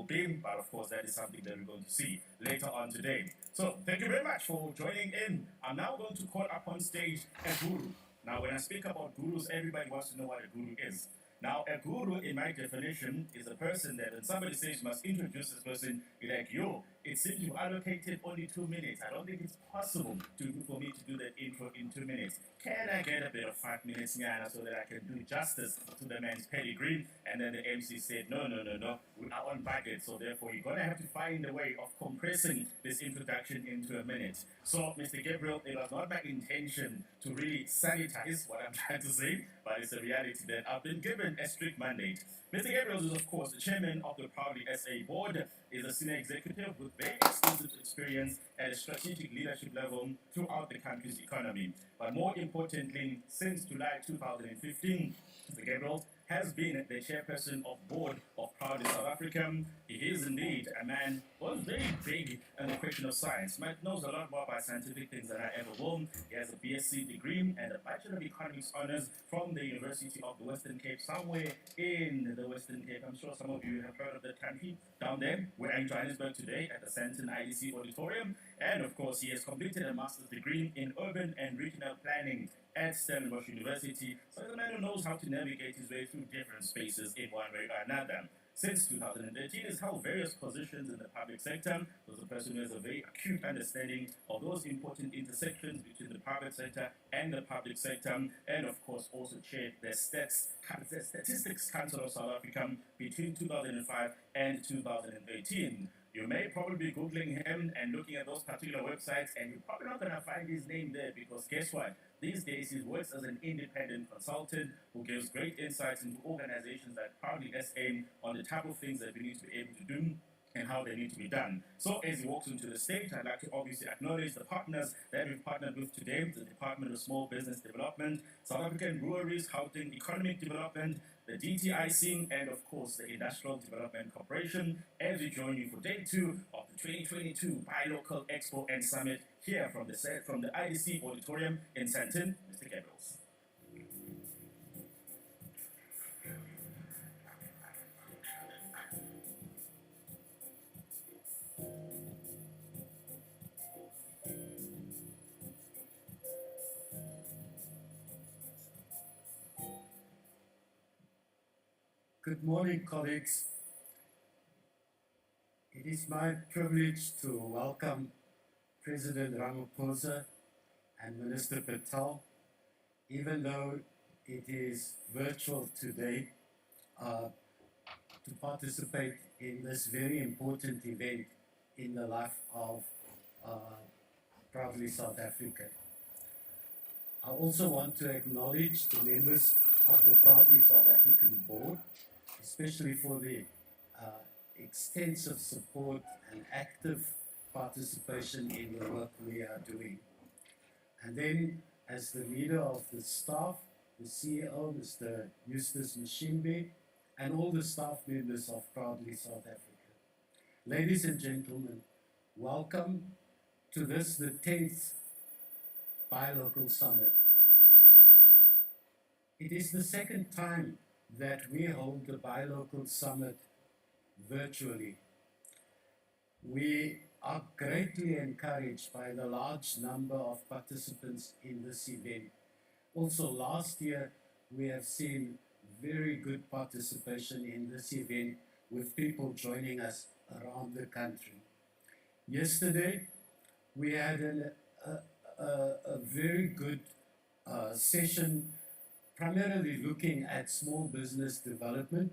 game, but of course, that is something that we're going to see later on today. So, thank you very much for joining in. I'm now going to call up on stage a guru. Now, when I speak about gurus, everybody wants to know what a guru is. Now, a guru, in my definition, is a person that when somebody says you must introduce this person, you're like, yo, it seems you allocated only 2 minutes. I don't think it's possible for me to do that intro in 2 minutes. Can I get a bit of 5 minutes, Nyana, so that I can do justice to the man's pedigree? And then the MC said, no, we are on budget, so therefore you're going to have to find a way of compressing this introduction into a minute. So, Mr. Gabriel, it was not my intention to really sanitize what I'm trying to say, but it's a reality that I've been given a strict mandate. Mr. Gabriel is, of course, the chairman of the Proudly SA board, is a senior executive with very extensive experience at a strategic leadership level throughout the country's economy. But more importantly, since July 2015, Mr. Gabriel has been the chairperson of board of Proudly South Africa. He is indeed a man who is very big in the question of science. Man knows a lot more about scientific things than I ever will. He has a BSc degree and a Bachelor of Economics honors from the University of the Western Cape, somewhere in the Western Cape. I'm sure some of you have heard of that country down there. We're in Johannesburg today at the Sandton IDC Auditorium. And of course, he has completed a master's degree in urban and regional planning at Stellenbosch University. So he's a man who knows how to navigate his way through different spaces in one way or another. Since 2013, he's held various positions in the public sector. He's a person who has a very acute understanding of those important intersections between the private sector and the public sector, and of course also chaired the Statistics Council of South Africa between 2005 and 2018. You may probably be Googling him and looking at those particular websites, and you're probably not going to find his name there because guess what? These days, he works as an independent consultant who gives great insights into organizations that proudly aim on the type of things that we need to be able to do and how they need to be done. So as he walks into the stage, I'd like to obviously acknowledge the partners that we've partnered with today, the Department of Small Business Development, South African Breweries, Gauteng Economic Development, the DTIC, and of course the Industrial Development Corporation, as we join you for day 2 of the 2022 Buy Local Expo and Summit here from the IDC Auditorium in Sandton. Mr. Gabriels. Good morning, colleagues. It is my privilege to welcome President Ramaphosa and Minister Patel, even though it is virtual today, to participate in this very important event in the life of Proudly South Africa. I also want to acknowledge the members of the Proudly South African Board, especially for the extensive support and active participation in the work we are doing. And then, as the leader of the staff, the CEO, Mr. Eustace Mshimbe, and all the staff members of Proudly South Africa. Ladies and gentlemen, welcome to this, the 10th Buy Local Summit. It is the second time that we hold the Buy Local Summit virtually. We are greatly encouraged by the large number of participants in this event. Also, last year, we have seen very good participation in this event with people joining us around the country. Yesterday, we had a very good session primarily looking at small business development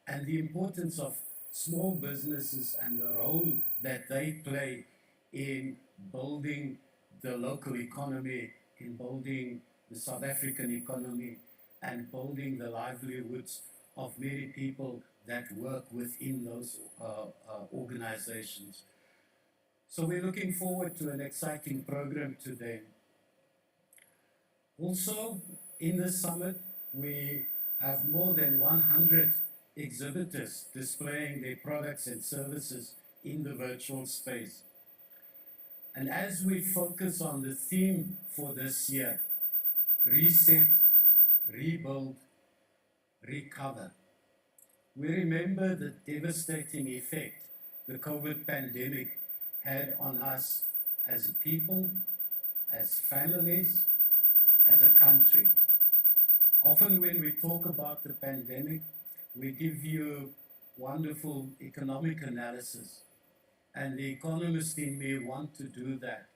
and the importance of small businesses and the role that they play in building the local economy, in building the South African economy, and building the livelihoods of many people that work within those organizations. So we're looking forward to an exciting program today. Also, in this summit, we have more than 100 exhibitors displaying their products and services in the virtual space. And as we focus on the theme for this year, reset, rebuild, recover, We remember the devastating effect the COVID pandemic had on us as a people, as families, as a country. Often when we talk about the pandemic, we give you wonderful economic analysis, and the economist in me want to do that.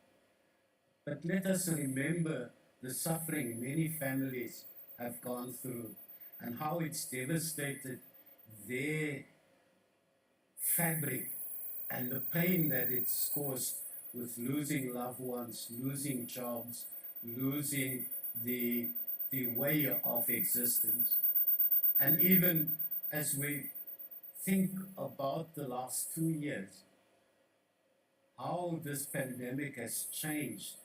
But let us remember the suffering many families have gone through and how it's devastated their fabric and the pain that it's caused with losing loved ones, losing jobs, losing the way of existence. And even as we think about the last 2 years, how this pandemic has changed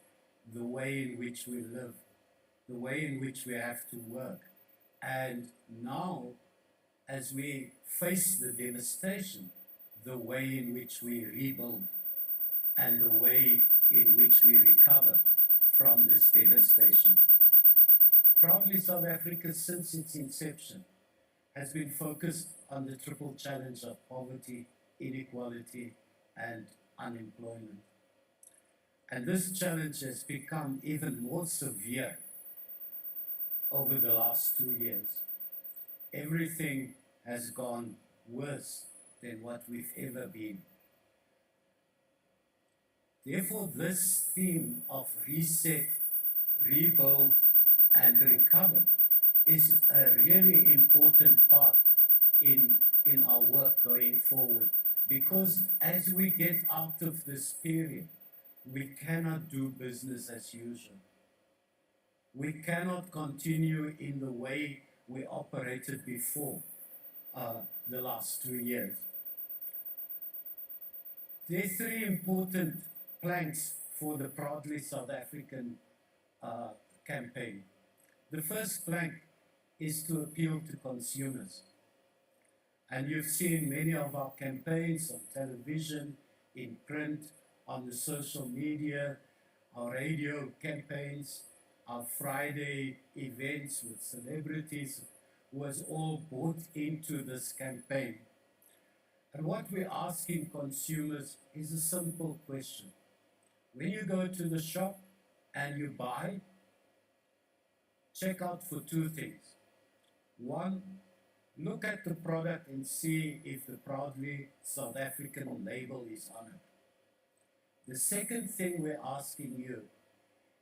the way in which we live, the way in which we have to work. And now, as we face the devastation, the way in which we rebuild and the way in which we recover from this devastation. Proudly South Africa, since its inception, has been focused on the triple challenge of poverty, inequality, and unemployment. And this challenge has become even more severe over the last 2 years. Everything has gone worse than what we've ever been. Therefore, this theme of reset, rebuild, and recover is a really important part in our work going forward. Because as we get out of this period, we cannot do business as usual. We cannot continue in the way we operated before the last 2 years. There are 3 important planks for the Proudly South African campaign. The first plank is to appeal to consumers. And you've seen many of our campaigns on television, in print, on the social media, our radio campaigns, our Friday events with celebrities was all bought into this campaign. And what we're asking consumers is a simple question. When you go to the shop and you buy, check out for 2 things. One, look at the product and see if the Proudly South African label is on it. The second thing we're asking you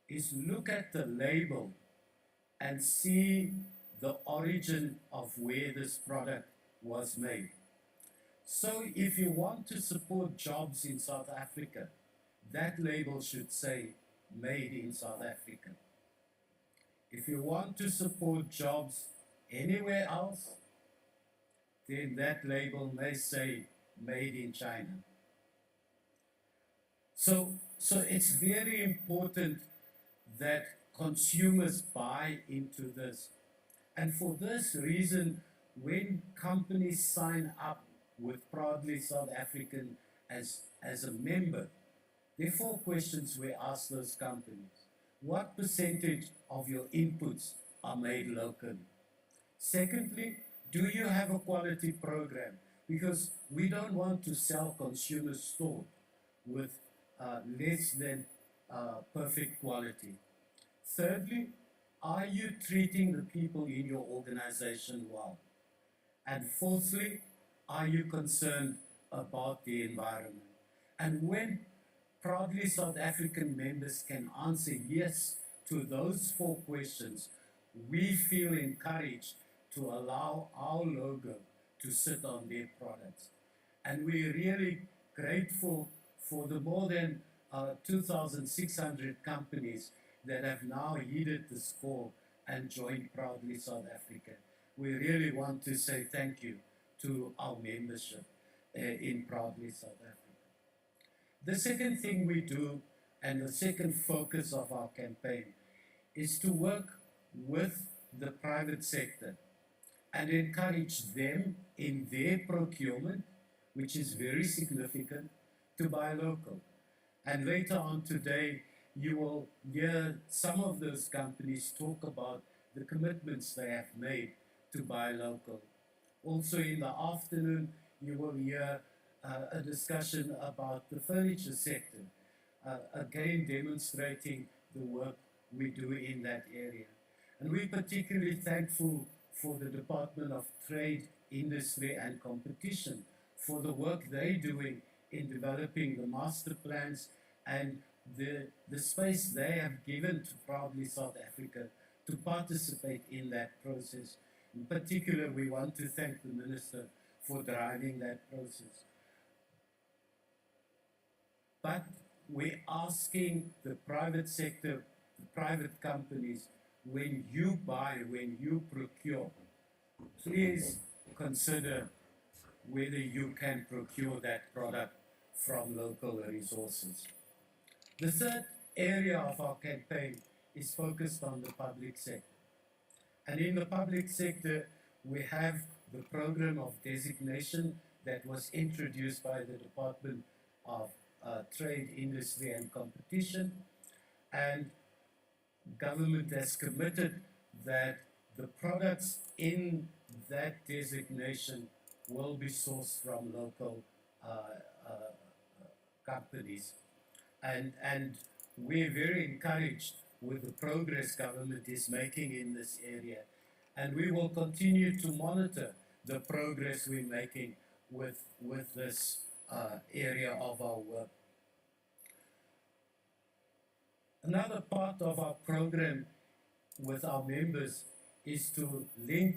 is look at the label and see the origin of where this product was made. So if you want to support jobs in South Africa, that label should say made in South Africa. If you want to support jobs anywhere else, then that label may say made in China. So it's very important that consumers buy into this. And for this reason, when companies sign up with Proudly South African as a member, there are 4 questions we ask those companies. What percentage of your inputs are made locally? Secondly, do you have a quality program? Because we don't want to sell consumer store with less than perfect quality. Thirdly, are you treating the people in your organization well? And fourthly, are you concerned about the environment? And when Proudly South African members can answer yes to those 4 questions, we feel encouraged to allow our logo to sit on their products. And we're really grateful for the more than 2,600 companies that have now heeded this call and joined Proudly South Africa. We really want to say thank you to our membership in Proudly South Africa. The second thing we do, and the second focus of our campaign, is to work with the private sector and encourage them in their procurement, which is very significant, to buy local. And later on today, you will hear some of those companies talk about the commitments they have made to buy local. Also in the afternoon, you will hear a discussion about the furniture sector, again demonstrating the work we do in that area. And we're particularly thankful for the Department of Trade, Industry and Competition for the work they're doing in developing the master plans and the space they have given to Proudly South Africa to participate in that process. In particular, we want to thank the Minister for driving that process. But we're asking the private sector, the private companies, when you buy, when you procure, please consider whether you can procure that product from local resources. The third area of our campaign is focused on the public sector. And in the public sector, we have the program of designation that was introduced by the Department of Trade, Industry and Competition. And government has committed that the products in that designation will be sourced from local companies. And we're very encouraged with the progress government is making in this area. And we will continue to monitor the progress we're making with this area of our work. Another part of our program with our members is to link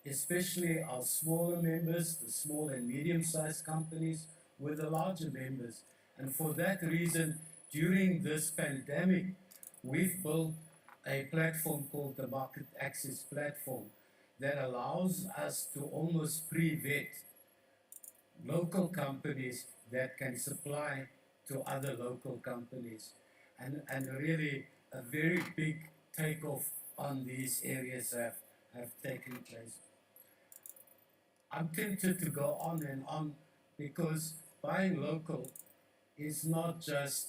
especially our smaller members, the small and medium-sized companies, with the larger members. And for that reason, during this pandemic, we've built a platform called the Market Access Platform that allows us to almost pre-vet local companies that can supply to other local companies. And really a very big takeoff on these areas have taken place. I'm tempted to go on and on because buying local is not just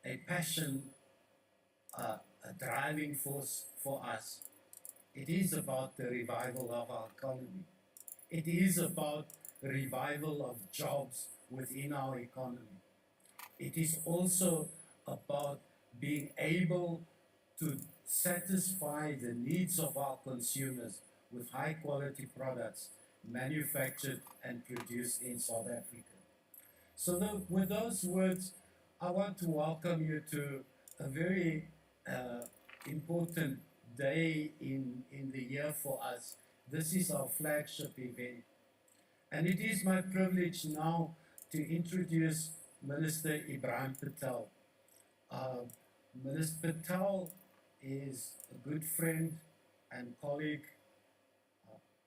a passion, a driving force for us. It is about the revival of our economy. It is about the revival of jobs within our economy. It is also about being able to satisfy the needs of our consumers with high quality products manufactured and produced in South Africa. So with those words, I want to welcome you to a very important day in the year for us. This is our flagship event. And it is my privilege now to introduce Minister Ibrahim Patel. Minister Patel is a good friend and colleague,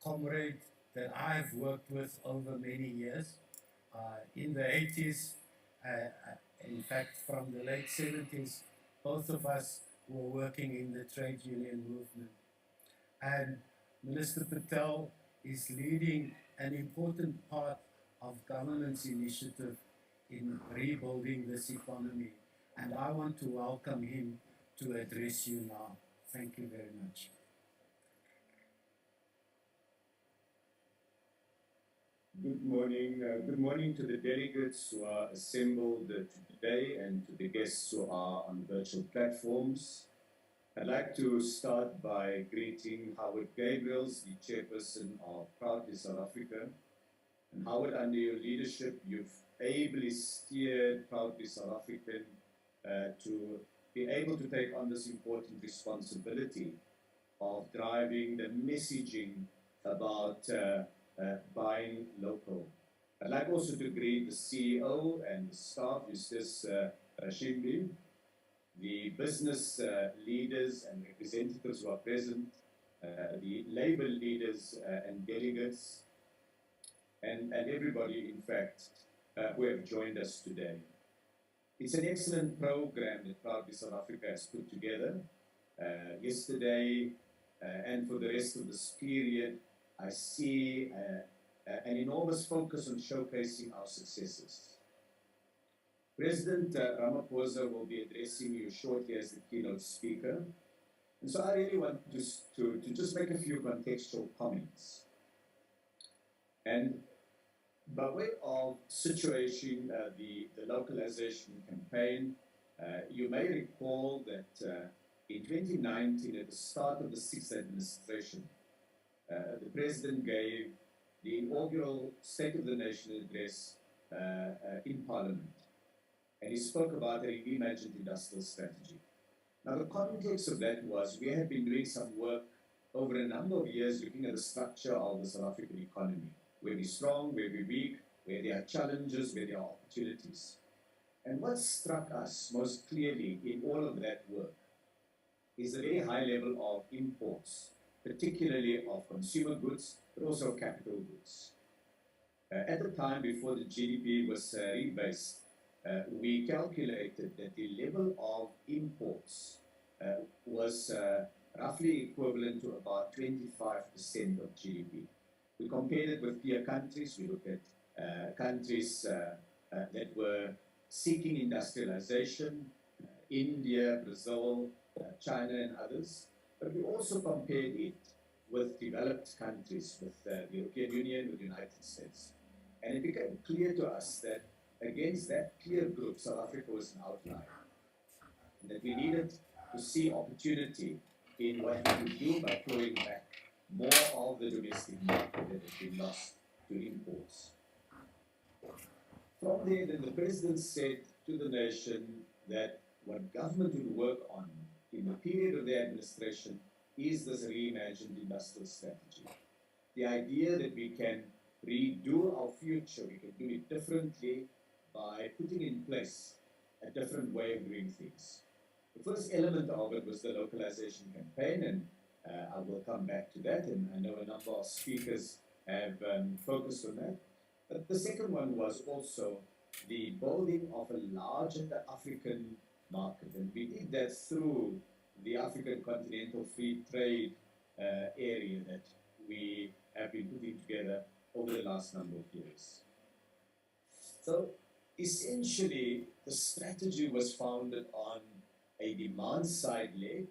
comrade that I've worked with over many years. In the 80s, in fact from the late 70s, both of us were working in the trade union movement. And Minister Patel is leading an important part of government's initiative in rebuilding this economy. And I want to welcome him to address you now. Thank you very much. Good morning to the delegates who are assembled today and to the guests who are on virtual platforms. I'd like to start by greeting Howard Gabriels, the Chairperson of Proudly South Africa. And Howard, under your leadership, you've ably steered Proudly South African to be able to take on this important responsibility of driving the messaging about buying local. I'd like also to greet the CEO and the staff, Eustace Rashimbi, the business leaders and representatives who are present, the labor leaders and delegates, and everybody, in fact, who have joined us today. It's an excellent program that Proudly South Africa has put together. Yesterday and for the rest of this period, I see an enormous focus on showcasing our successes. President Ramaphosa will be addressing you shortly as the keynote speaker. And so I really want to just make a few contextual comments. And by way of situation, the localization campaign, you may recall that in 2019, at the start of the sixth administration, the president gave the inaugural State of the Nation address in Parliament, and he spoke about a reimagined industrial strategy. Now, the context of that was we had been doing some work over a number of years looking at the structure of the South African economy, where we're strong, where we're weak, where there are challenges, where there are opportunities. And what struck us most clearly in all of that work is a very high level of imports, particularly of consumer goods, but also capital goods. At the time before the GDP was rebased, we calculated that the level of imports was roughly equivalent to about 25% of GDP. We compared it with peer countries. We looked at countries that were seeking industrialization, India, Brazil, China, and others. But we also compared it with developed countries, with the European Union, with the United States. And it became clear to us that against that clear group, South Africa was an outlier. And that we needed to see opportunity in what we could do by clawing back more of the domestic market that had been lost to imports. From there, then the president said to the nation that what government would work on in the period of the administration is this reimagined industrial strategy. The idea that we can redo our future, we can do it differently by putting in place a different way of doing things. The first element of it was the localization campaign, and I will come back to that, and I know a number of speakers have focused on that. But the second one was also the building of a larger African market, and we did that through the African Continental Free Trade area that we have been putting together over the last number of years. So essentially, the strategy was founded on a demand-side leg,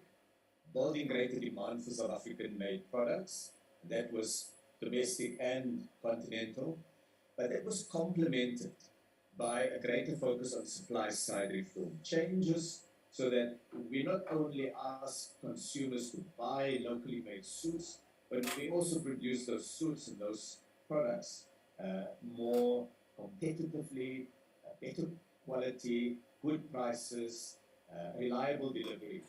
building greater demand for South African-made products. That was domestic and continental, but that was complemented by a greater focus on supply-side reform. Changes so that we not only ask consumers to buy locally made suits, but we also produce those suits and those products more competitively, better quality, good prices, reliable delivery.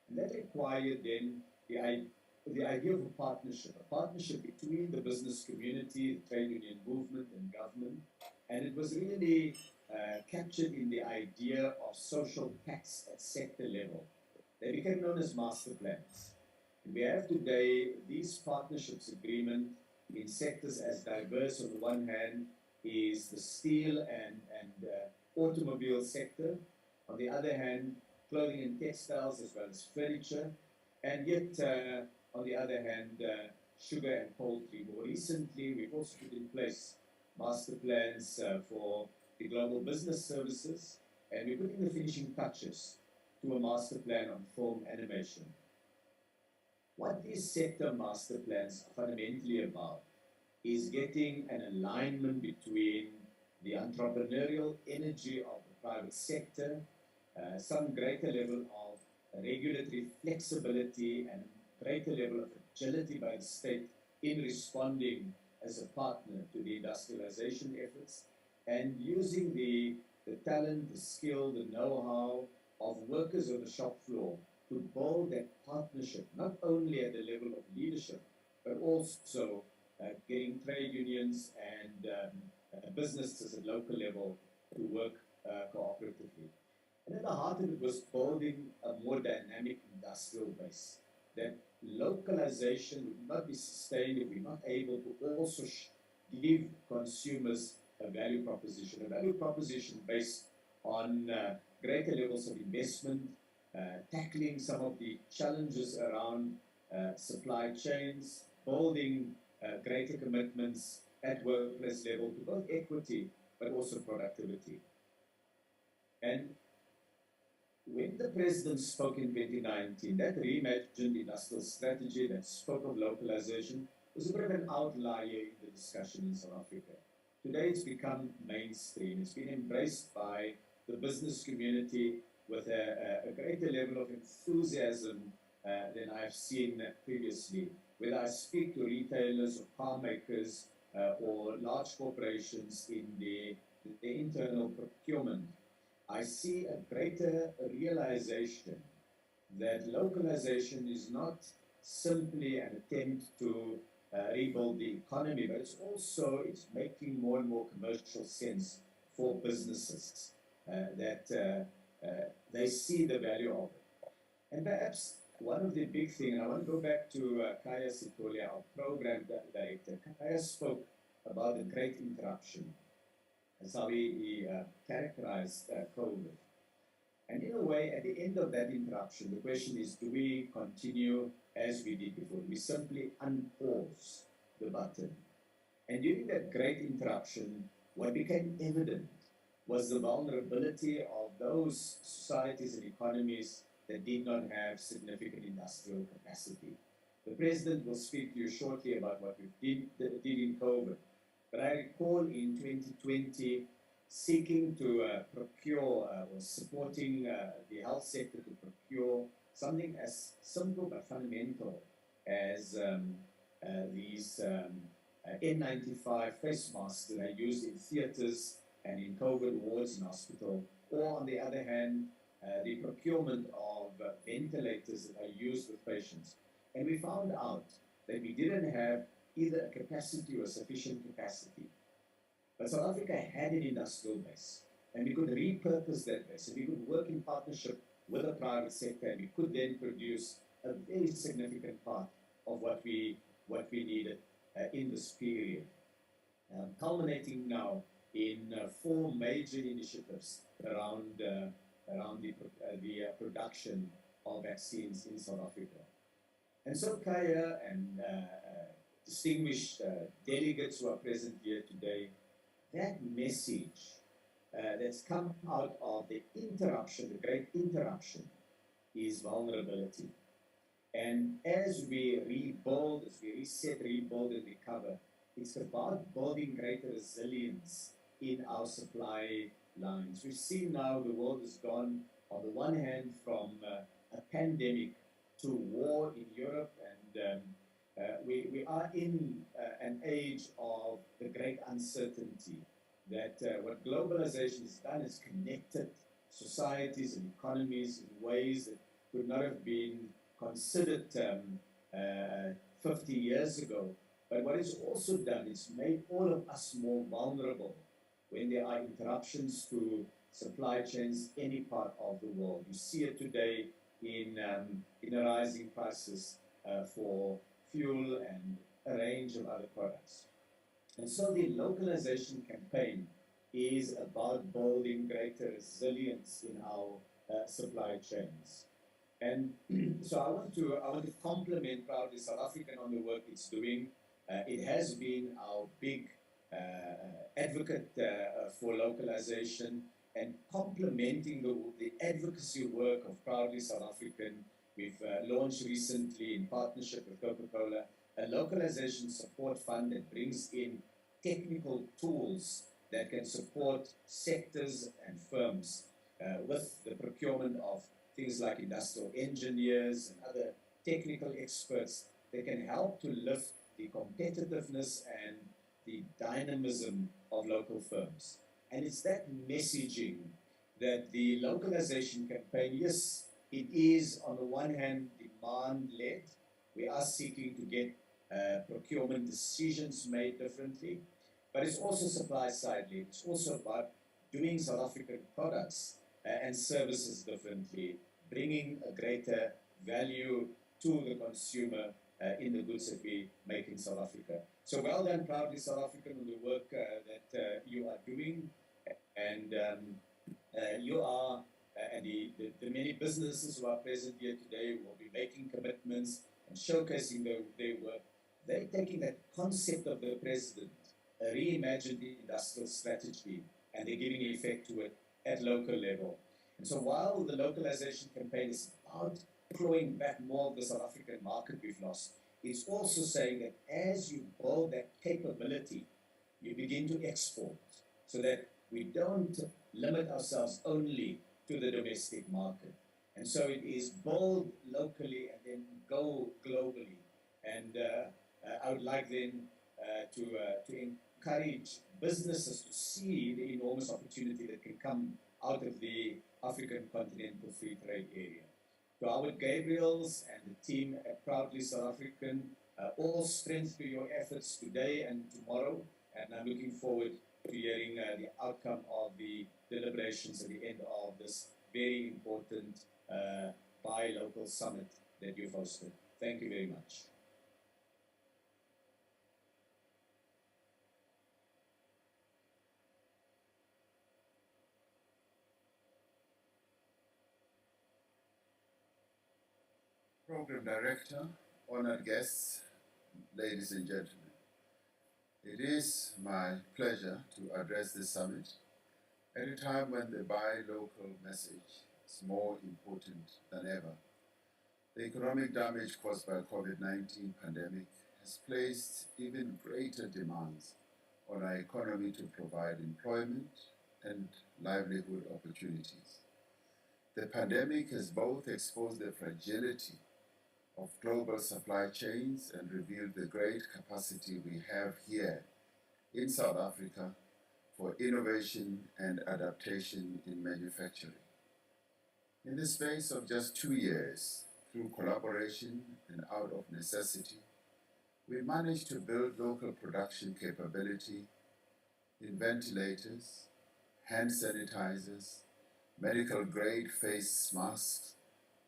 And that required then the idea of a partnership between the business community, the trade union movement, and government. And it was really captured in the idea of social pacts at sector level. They became known as master plans. And we have today these partnerships agreement in sectors as diverse. On the one hand is the steel and automobile sector. On the other hand, clothing and textiles as well as furniture. And yet, on the other hand, sugar and poultry. More recently, we've also put in place master plans for the global business services, and we're putting the finishing touches to a master plan on film animation. What these sector master plans are fundamentally about is getting an alignment between the entrepreneurial energy of the private sector, some greater level of regulatory flexibility and greater level of agility by the state in responding as a partner to the industrialization efforts, and using the talent, the skill, the know-how of workers on the shop floor to build that partnership, not only at the level of leadership, but also getting trade unions and businesses at local level to work cooperatively. And at the heart of it was building a more dynamic industrial base, that localization would not be sustained if we're not able to also give consumers a value proposition based on greater levels of investment, tackling some of the challenges around supply chains, building greater commitments at workplace level to both equity but also productivity. And when the president spoke in 2019, that reimagined industrial strategy that spoke of localization was a bit of an outlier in the discussion in South Africa. Today it's become mainstream. It's been embraced by the business community with a greater level of enthusiasm than I've seen previously. Whether I speak to retailers or car makers or large corporations in the internal procurement, I see a greater realization that localization is not simply an attempt to rebuild the economy, but it's making more and more commercial sense for businesses that they see the value of it. And perhaps one of the big things, and I want to go back to Kaya Sitole, our program director. Kaya spoke about the great interruption. That's how he characterized COVID. And in a way, at the end of that interruption, the question is, do we continue as we did before? We simply unpause the button. And during that great interruption, what became evident was the vulnerability of those societies and economies that did not have significant industrial capacity. The President will speak to you shortly about what we did in COVID. But I recall in 2020, seeking to procure or supporting the health sector to procure something as simple but fundamental as these N95 face masks that are used in theaters and in COVID wards in hospital, or on the other hand, the procurement of ventilators that are used with patients. And we found out that we didn't have either a capacity or sufficient capacity. But South Africa had an industrial base, and we could repurpose that base, and we could work in partnership with the private sector, and we could then produce a very significant part of what we needed in this period, culminating now in 4 major initiatives around the production of vaccines in South Africa. And so Kaya and distinguished delegates who are present here today, that message that's come out of the interruption, the great interruption, is vulnerability. And as we rebuild, as we reset, rebuild, and recover, it's about building greater resilience in our supply lines. We've seen now the world has gone, on the one hand, from a pandemic to war in Europe, and we are in an age of the great uncertainty. That what globalization has done is connected societies and economies in ways that could not have been considered 50 years ago. But what it's also done is made all of us more vulnerable when there are interruptions to supply chains any part of the world. You see it today in rising prices for fuel and a range of other products. And so the localization campaign is about building greater resilience in our supply chains. And so I want to compliment proudly South African on the work it's doing. It has been our big advocate for localization, and complementing the advocacy work of Proudly South African. We've launched recently, in partnership with Coca-Cola, a localization support fund that brings in technical tools that can support sectors and firms with the procurement of things like industrial engineers and other technical experts that can help to lift the competitiveness and the dynamism of local firms. And it's that messaging that the localization campaign, yes, it is on the one hand demand-led. We are seeking to get procurement decisions made differently, but it's also supply-side led. It's also about doing South African products and services differently, bringing a greater value to the consumer in the goods that we make in South Africa. So well done, Proudly South African, on the work that you are doing, and you are, and the many businesses who are present here today will be making commitments and showcasing their work. They're taking that concept of the President, a reimagined industrial strategy, and they're giving effect to it at local level. And so while the localization campaign is about clawing back more of the South African market we've lost, it's also saying that as you build that capability, you begin to export so that we don't limit ourselves only to the domestic market. And so it is build locally and then go globally. And I would like then to encourage businesses to see the enormous opportunity that can come out of the African Continental Free Trade Area. To Howard Gabriels and the team at Proudly South African, all strength to your efforts today and tomorrow. And I'm looking forward to hearing the outcome of the deliberations at the end of this very important Buy Local Summit that you've hosted. Thank you very much. Program Director, honored guests, ladies and gentlemen. It is my pleasure to address this summit at a time when the buy local message is more important than ever. The economic damage caused by the COVID-19 pandemic has placed even greater demands on our economy to provide employment and livelihood opportunities. The pandemic has both exposed the fragility of global supply chains and revealed the great capacity we have here in South Africa for innovation and adaptation in manufacturing. In the space of just 2 years, through collaboration and out of necessity, we managed to build local production capability in ventilators, hand sanitizers, medical-grade face masks,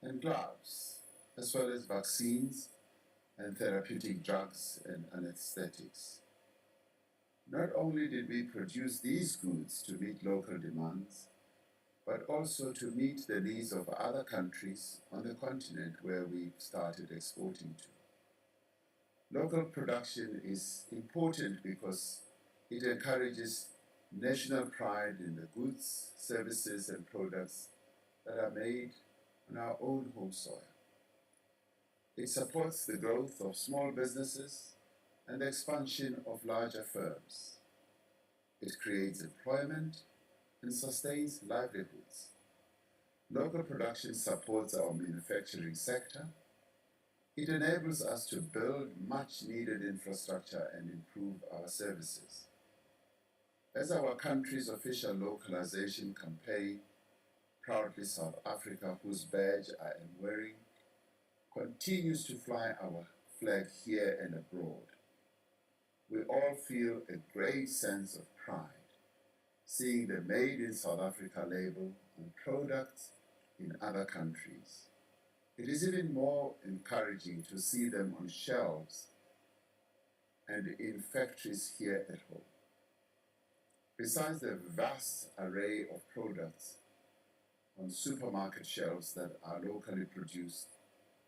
and gloves, as well as vaccines and therapeutic drugs and anesthetics. Not only did we produce these goods to meet local demands, but also to meet the needs of other countries on the continent where we've started exporting to. Local production is important because it encourages national pride in the goods, services, and products that are made on our own home soil. It supports the growth of small businesses and the expansion of larger firms. It creates employment and sustains livelihoods. Local production supports our manufacturing sector. It enables us to build much needed infrastructure and improve our services. As our country's official localization campaign, Proudly South Africa, whose badge I am wearing, continues to fly our flag here and abroad, we all feel a great sense of pride seeing the Made in South Africa label on products in other countries. It is even more encouraging to see them on shelves and in factories here at home. Besides the vast array of products on supermarket shelves that are locally produced,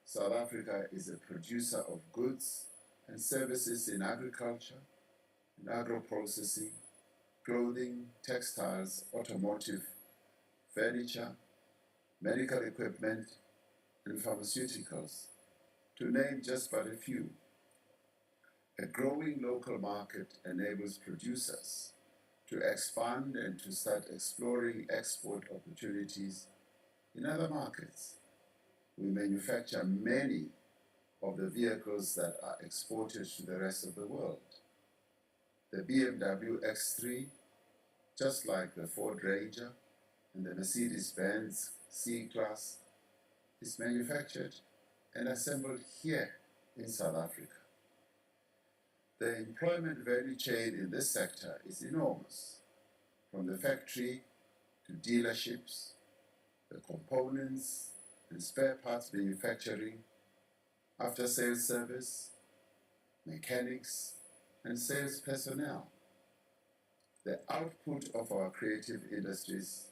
South Africa is a producer of goods and services in agriculture, in agro-processing, clothing, textiles, automotive, furniture, medical equipment, and pharmaceuticals, to name just but a few. A growing local market enables producers to expand and to start exploring export opportunities in other markets. We manufacture many of the vehicles that are exported to the rest of the world. The BMW X3, just like the Ford Ranger and the Mercedes-Benz C-Class, is manufactured and assembled here in South Africa. The employment value chain in this sector is enormous, from the factory to dealerships, the components and spare parts manufacturing, after-sales service, mechanics, and sales personnel. The output of our creative industries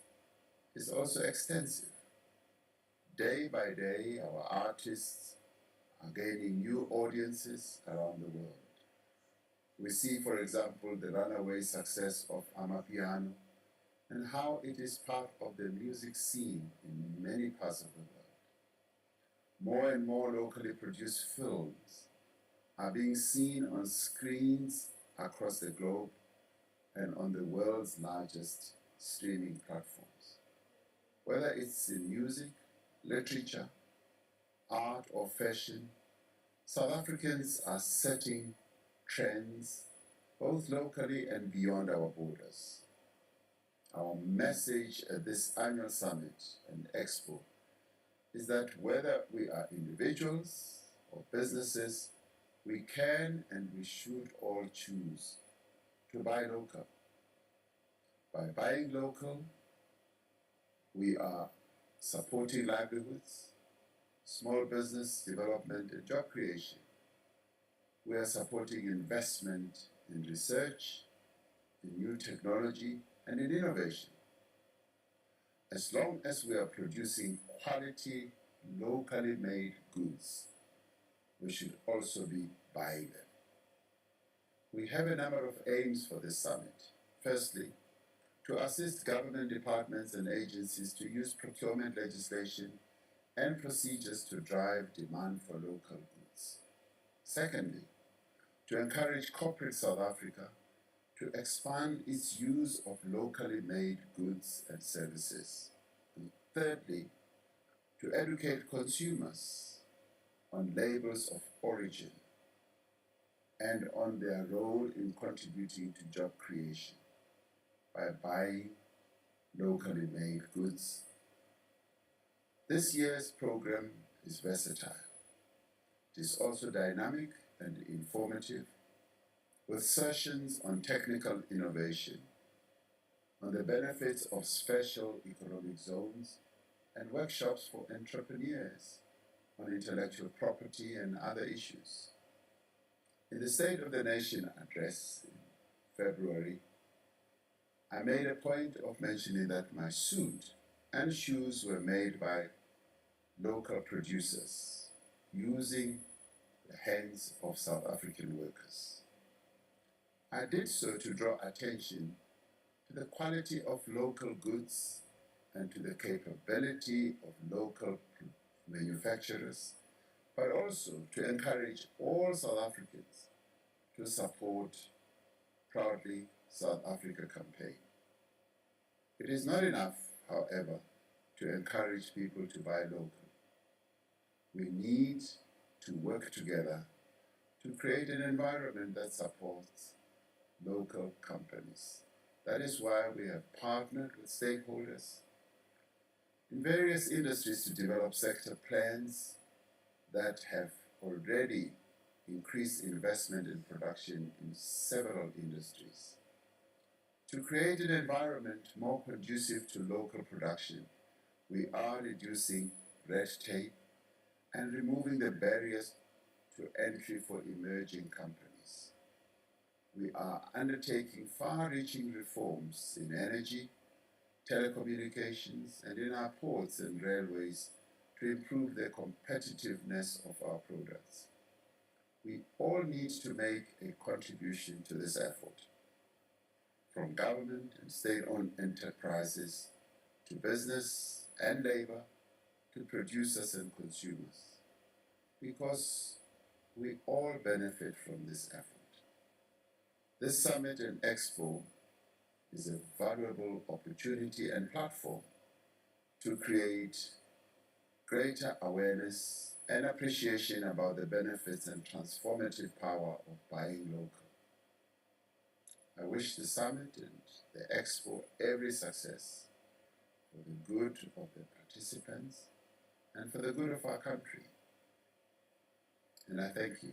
is also extensive. Day by day, our artists are gaining new audiences around the world. We see, for example, the runaway success of Amapiano and how it is part of the music scene in many parts of the world. More and more locally produced films are being seen on screens across the globe and on the world's largest streaming platforms. Whether it's in music, literature, art, or fashion, South Africans are setting trends both locally and beyond our borders. Our message at this annual summit and expo is that whether we are individuals or businesses, we can and we should all choose to buy local. By buying local, we are supporting livelihoods, small business development and job creation. We are supporting investment in research, in new technology, and in innovation. As long as we are producing quality, locally made goods, we should also be buying them. We have a number of aims for this summit. Firstly, to assist government departments and agencies to use procurement legislation and procedures to drive demand for local goods. Secondly, to encourage corporate South Africa to expand its use of locally made goods and services. And thirdly, to educate consumers on labels of origin and on their role in contributing to job creation by buying locally made goods. This year's program is versatile. It is also dynamic and informative, with sessions on technical innovation, on the benefits of special economic zones, and workshops for entrepreneurs on intellectual property and other issues. In the State of the Nation address in February, I made a point of mentioning that my suit and shoes were made by local producers using the hands of South African workers. I did so to draw attention to the quality of local goods and to the capability of local manufacturers, but also to encourage all South Africans to support Proudly South Africa campaign. It is not enough, however, to encourage people to buy local. We need to work together to create an environment that supports local companies. That is why we have partnered with stakeholders in various industries to develop sector plans that have already increased investment in production in several industries. To create an environment more conducive to local production, we are reducing red tape and removing the barriers to entry for emerging companies. We are undertaking far-reaching reforms in energy, telecommunications, and in our ports and railways to improve the competitiveness of our products. We all need to make a contribution to this effort, from government and state-owned enterprises to business and labor to producers and consumers, because we all benefit from this effort. This summit and expo is a valuable opportunity and platform to create greater awareness and appreciation about the benefits and transformative power of buying local. I wish the summit and the expo every success for the good of the participants and for the good of our country. And I thank you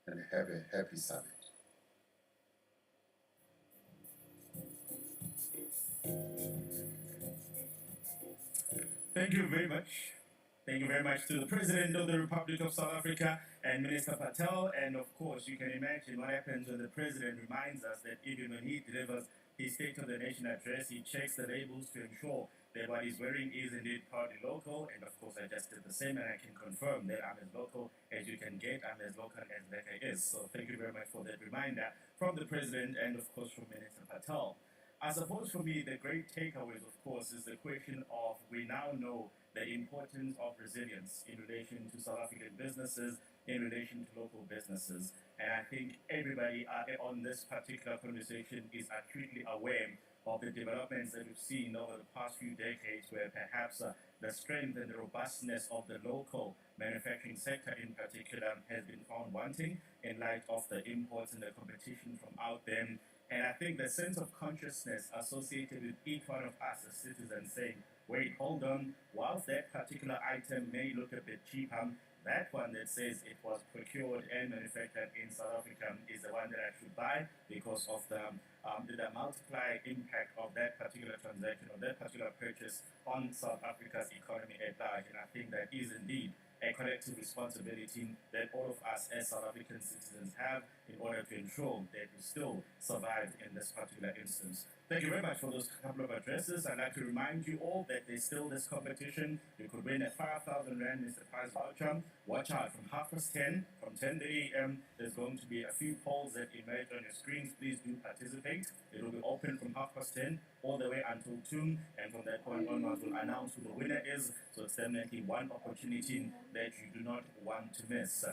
and have a happy summit. Thank you very much. Thank you very much to the President of the Republic of South Africa and Minister Patel. And of course, you can imagine what happens when the President reminds us that even when he delivers his State of the Nation address, he checks the labels to ensure that what he's wearing is indeed proudly local. And of course, I just did the same, and I can confirm that I'm as local as you can get. I'm as local as Lekker is. So thank you very much for that reminder from the President and of course from Minister Patel. I suppose for me, the great takeaways, of course, is the question of we now know the importance of resilience in relation to South African businesses, in relation to local businesses. And I think everybody on this particular conversation is acutely aware of the developments that we've seen over the past few decades, where perhaps the strength and the robustness of the local manufacturing sector in particular has been found wanting in light of the imports and the competition from out there. And I think the sense of consciousness associated with each one of us as citizens saying, wait, hold on, whilst that particular item may look a bit cheaper, that one that says it was procured and manufactured in South Africa is the one that I should buy because of the multiplier impact of that particular transaction or that particular purchase on South Africa's economy at large. And I think that is indeed a collective responsibility that all of us as South African citizens have in order to ensure that we still survive in this particular instance. Thank you very much for those couple of addresses. I'd like to remind you all that there's still this competition. You could win a 5,000 Rand Mr. Prize voucher. Watch out, from 10:30 from 10:30 a.m. there's going to be a few polls that emerge on your screens. Please do participate. It will be open from 10:30 all the way until 2, and from that point onwards we'll announce who the winner is. So it's definitely one opportunity that you do not want to miss.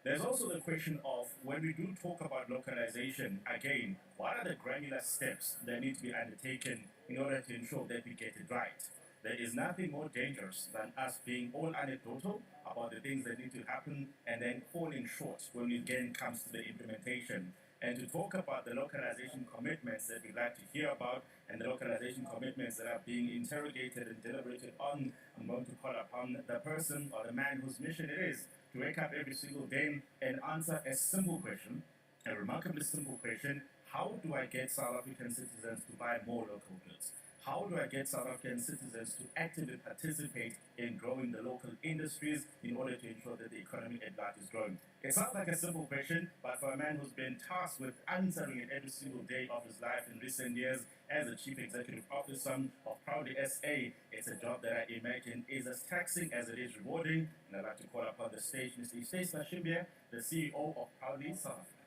There's also the question of when we do talk about localization, again, what are the granular steps that need to be undertaken in order to ensure that we get it right? There is nothing more dangerous than us being all anecdotal about the things that need to happen and then falling short when it again comes to the implementation. And to talk about the localization commitments that we'd like to hear about and the localization commitments that are being interrogated and deliberated on, I'm going to call upon the person or the man whose mission it is to wake up every single day and answer a simple question, a remarkably simple question: how do I get South African citizens to buy more local goods? How do I get South African citizens to actively participate in growing the local industries in order to ensure that the economy at large is growing? It sounds like a simple question, but for a man who's been tasked with answering it every single day of his life in recent years as the Chief Executive Officer of Proudly SA, it's a job that I imagine is as taxing as it is rewarding. And I'd like to call upon the stage Mr. Stacey Shimbia, the CEO of Proudly South Africa.